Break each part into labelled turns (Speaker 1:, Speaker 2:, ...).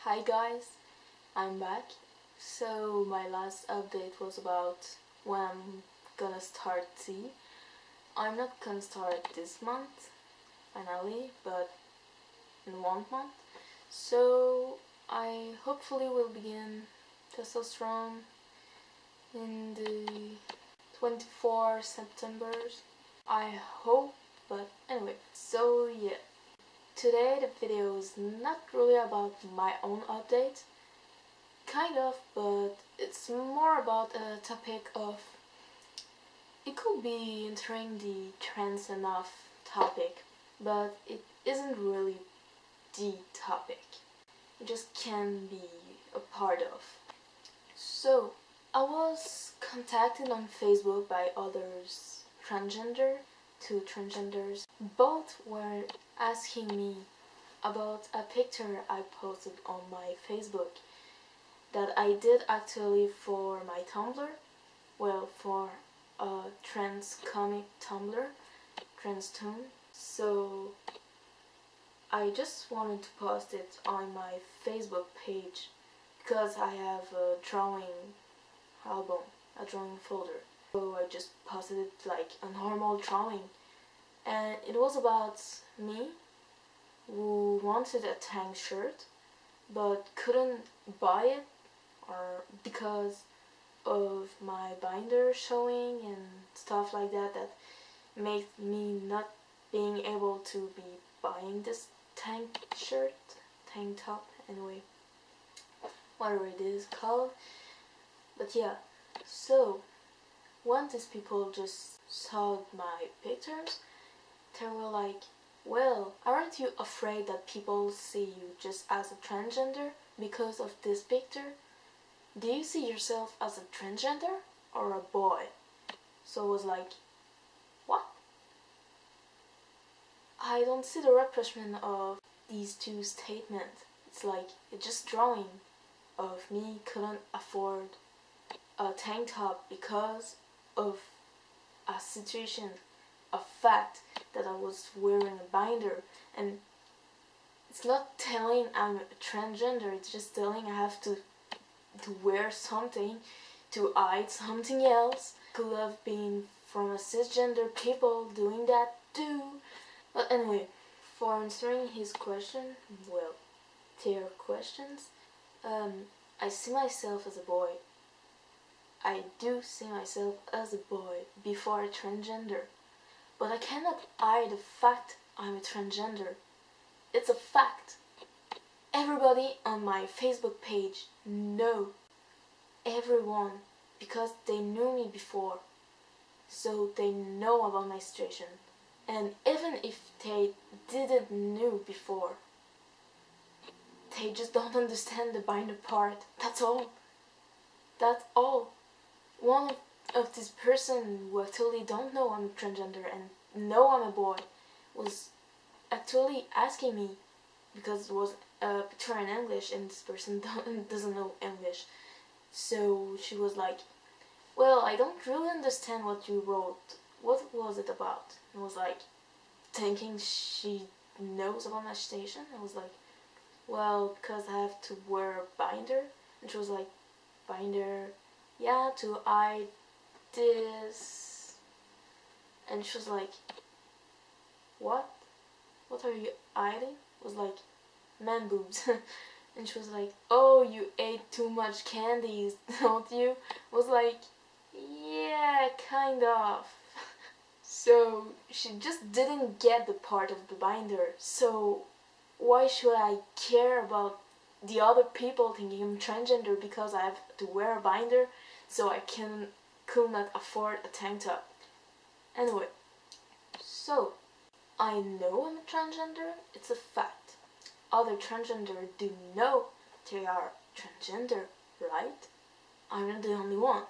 Speaker 1: Hi guys, I'm back. So my last update was about when I'm gonna start tea. I'm not gonna start this month, finally, but in 1 month. So I hopefully will begin testosterone in the 24 September. I hope, but anyway. So yeah. Today the video is not really about my own update, kind of, but it's more about a topic of, it could be entering the trans enough topic, but it isn't really the topic. It just can be a part of. So, I was contacted on Facebook by others two transgenders. Both were asking me about a picture I posted on my Facebook that I did actually for my Tumblr, for a trans comic Tumblr, Transtoon. So I just wanted to post it on my Facebook page because I have a drawing album, a drawing folder. So I just posted it like a normal drawing, and it was about me who wanted a tank shirt but couldn't buy it, or because of my binder showing and stuff like that made me not being able to be buying this tank top, anyway, whatever it is called. But yeah, so when these people just saw my pictures, they were like, well, aren't you afraid that people see you just as a transgender because of this picture? Do you see yourself as a transgender or a boy? So I was like, what? I don't see the repression of these two statements. It's like, it's just drawing of me couldn't afford a tank top because of a situation, a fact that I was wearing a binder, and it's not telling I'm a transgender, it's just telling I have to wear something to hide something else. Could have been from a cisgender people doing that too. But anyway, for answering his question, their questions, I see myself as a boy. I do see myself as a boy before a transgender, but I cannot hide the fact I'm a transgender. It's a fact. Everybody on my Facebook page know, everyone, because they knew me before, so they know about my situation. And even if they didn't know before, they just don't understand the binder part. That's all. That's all. One of this person who actually don't know I'm a transgender and know I'm a boy was actually asking me, because it was a picture in English and this person doesn't know English. So she was like, well, I don't really understand what you wrote. What was it about? I was like, thinking she knows about my station. I was like, well, because I have to wear a binder. And she was like, binder, yeah, to hide this. And she was like, what? What are you hiding? I was like, man boobs. And she was like, oh, you ate too much candies, don't you? I was like, yeah, kind of. So she just didn't get the part of the binder. So why should I care about the other people thinking I'm transgender because I have to wear a binder so I could not afford a tank top? Anyway, so I know I'm a transgender, it's a fact. Other transgender do know they are transgender, right? I'm not the only one.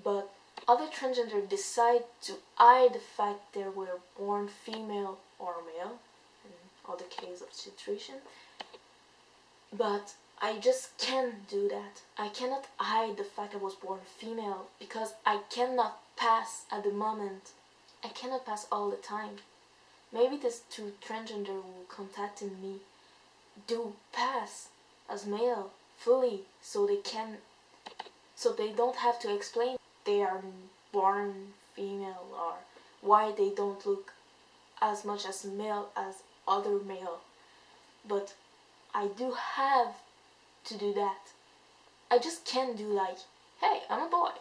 Speaker 1: But other transgender decide to hide the fact they were born female or male, in other case of situation. But I just can't do that. I cannot hide the fact I was born female because I cannot pass at the moment. I cannot pass all the time. Maybe these two transgender who contacted me do pass as male fully, so they don't have to explain they are born female or why they don't look as much as male as other male. But I do have to do that. I just can't do like, hey, I'm a boy,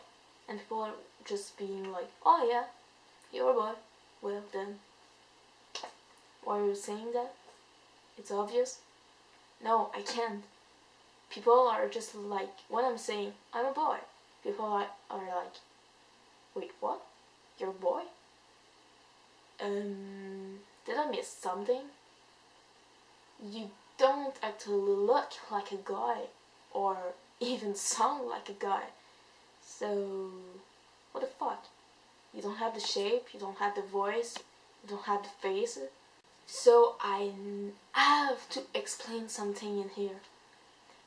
Speaker 1: and people are just being like, oh yeah, you're a boy. Well then, why are you saying that? It's obvious. No, I can't. People are just like, when I'm saying I'm a boy, people are like, wait, what? You're a boy? Did I miss something? You don't actually look like a guy, or even sound like a guy. So, what the fuck? You don't have the shape, you don't have the voice, you don't have the face. So I have to explain something in here.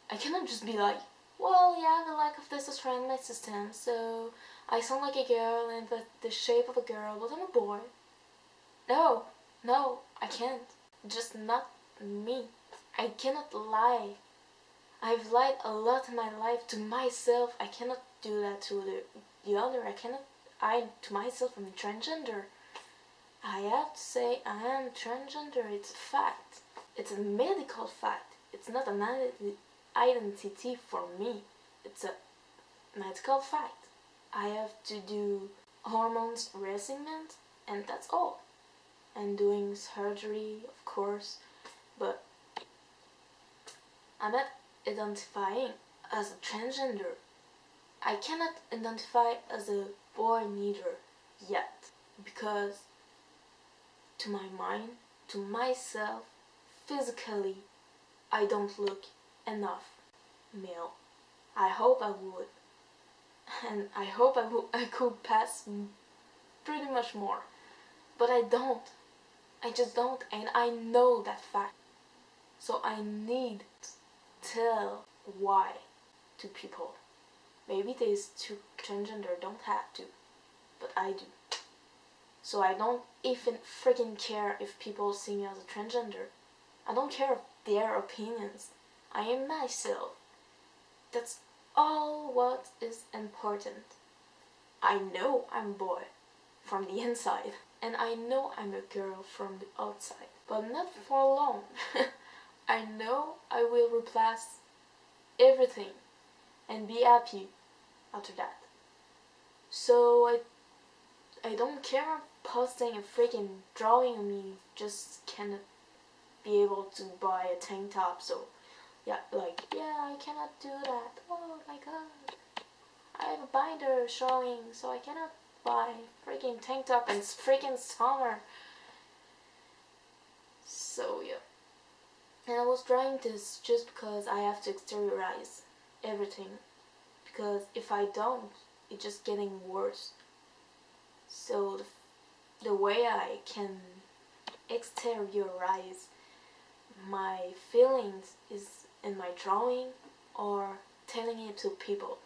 Speaker 1: I cannot just be like, well, yeah, the lack of testosterone in my system, so I sound like a girl and the shape of a girl, but I'm a boy. No, I can't. Just not me. I cannot lie. I've lied a lot in my life to myself. I cannot do that to the other. I to myself I'm transgender. I have to say I am transgender. It's a fact. It's a medical fact. It's not an identity for me. It's a medical fact. I have to do hormones reassignment, and that's all. I'm doing surgery, of course, but I'm not identifying as a transgender. I cannot identify as a boy neither yet, because to my mind, to myself, physically, I don't look enough male. I hope I would, and I hope I could pass pretty much more, but I don't. I just don't, and I know that fact. So I need to tell why to people. Maybe these two transgender don't have to, but I do. So I don't even freaking care if people see me as a transgender. I don't care of their opinions. I am myself. That's all what is important. I know I'm a boy from the inside, and I know I'm a girl from the outside, but not for long. I know I will replace everything and be happy after that. So I don't care posting a freaking drawing of me, just cannot be able to buy a tank top. So yeah, like, yeah, I cannot do that. Oh my god, I have a binder showing, so I cannot buy freaking tank top, and it's freaking summer. So yeah, and I was drawing this just because I have to exteriorize everything, because if I don't, it's just getting worse. So the way I can exteriorize my feelings is in my drawing or telling it to people.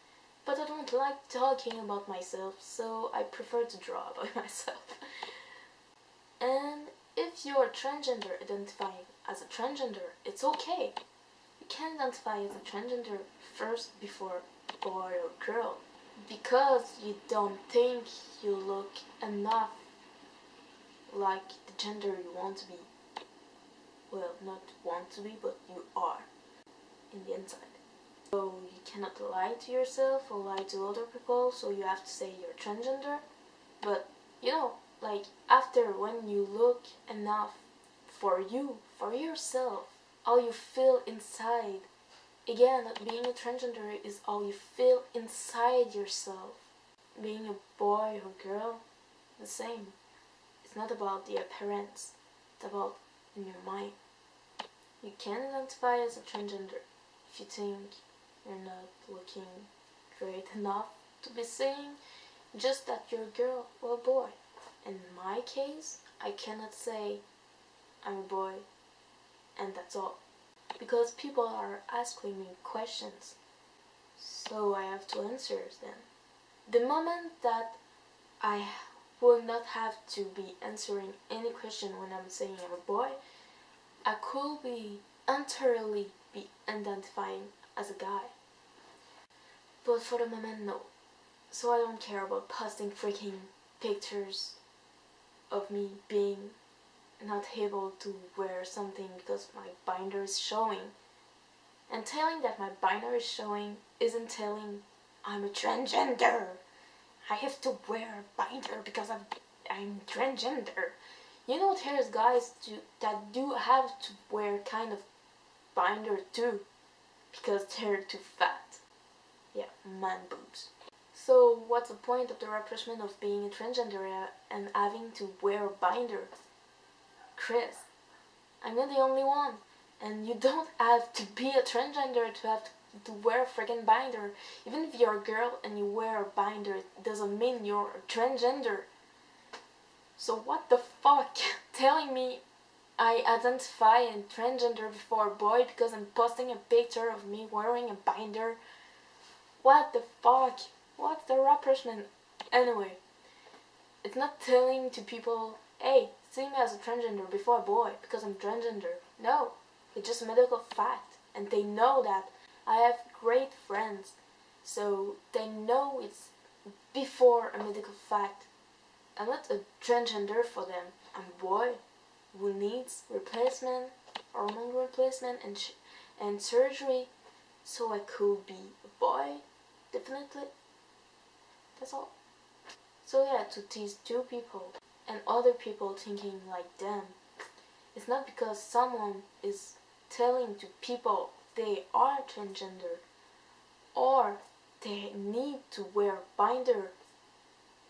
Speaker 1: But I don't like talking about myself, so I prefer to draw about myself. And if you're transgender, identifying as a transgender, it's okay. You can identify as a transgender first before boy or girl, because you don't think you look enough like the gender you want to be. Well, not want to be, but you are in the inside. So you cannot lie to yourself or lie to other people, so you have to say you're transgender. But you know, like, after when you look enough for you, for yourself, how you feel inside. Again, being a transgender is how you feel inside yourself. Being a boy or girl, the same. It's not about the appearance, it's about in your mind. You can identify as a transgender if you think you're not looking great enough to be saying just that you're a girl or a boy. In my case, I cannot say I'm a boy and that's all, because people are asking me questions, so I have to answer them. The moment that I will not have to be answering any question when I'm saying I'm a boy, I could be entirely be identifying as a guy. But for the moment, no. So I don't care about posting freaking pictures of me being not able to wear something because my binder is showing. And telling that my binder is showing isn't telling I'm a transgender. I have to wear a binder because I'm transgender. You know, there's guys that do have to wear kind of binder too because they're too fat. Yeah, man boobs. So what's the point of the repression of being a transgender and having to wear a binder? Chris, I'm not the only one. And you don't have to be a transgender to have to wear a friggin' binder. Even if you're a girl and you wear a binder, it doesn't mean you're a transgender. So what the fuck? Telling me I identify as transgender before a boy because I'm posting a picture of me wearing a binder? What the fuck? What's the repression? Anyway, it's not telling to people, hey, see me as a transgender before a boy because I'm transgender. No, it's just a medical fact. And they know that. I have great friends, so they know it's before a medical fact. I'm not a transgender for them. I'm a boy who needs replacement, hormone replacement and surgery, so I could be a boy, definitely. That's all. So yeah, to these two people and other people thinking like them, it's not because someone is telling to people they are transgender or they need to wear binder.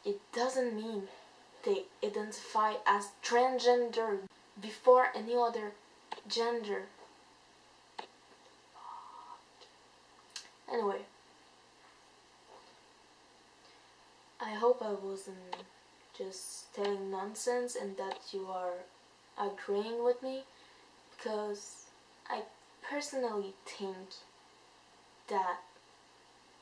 Speaker 1: It doesn't mean they identify as transgender before any other gender. Anyway, I hope I wasn't just telling nonsense and that you are agreeing with me, because I personally think that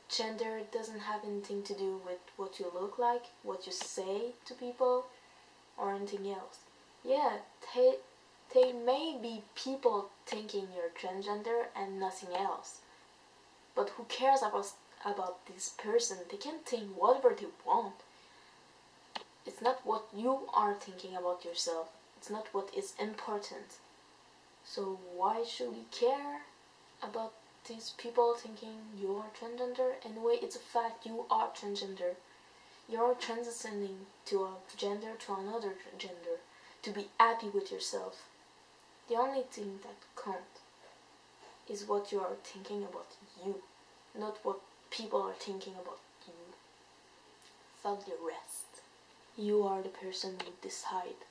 Speaker 1: gender doesn't have anything to do with what you look like, what you say to people, or anything else. Yeah, they may be people thinking you're transgender and nothing else. But who cares about this person? They can think whatever they want. It's not what you are thinking about yourself. It's not what is important. So why should we care about these people thinking you are transgender? Anyway, it's a fact, you are transgender. You're transitioning to a gender to another gender to be happy with yourself. The only thing that counts is what you are thinking about you, not what people are thinking about you. Fuck the rest. You are the person who decide.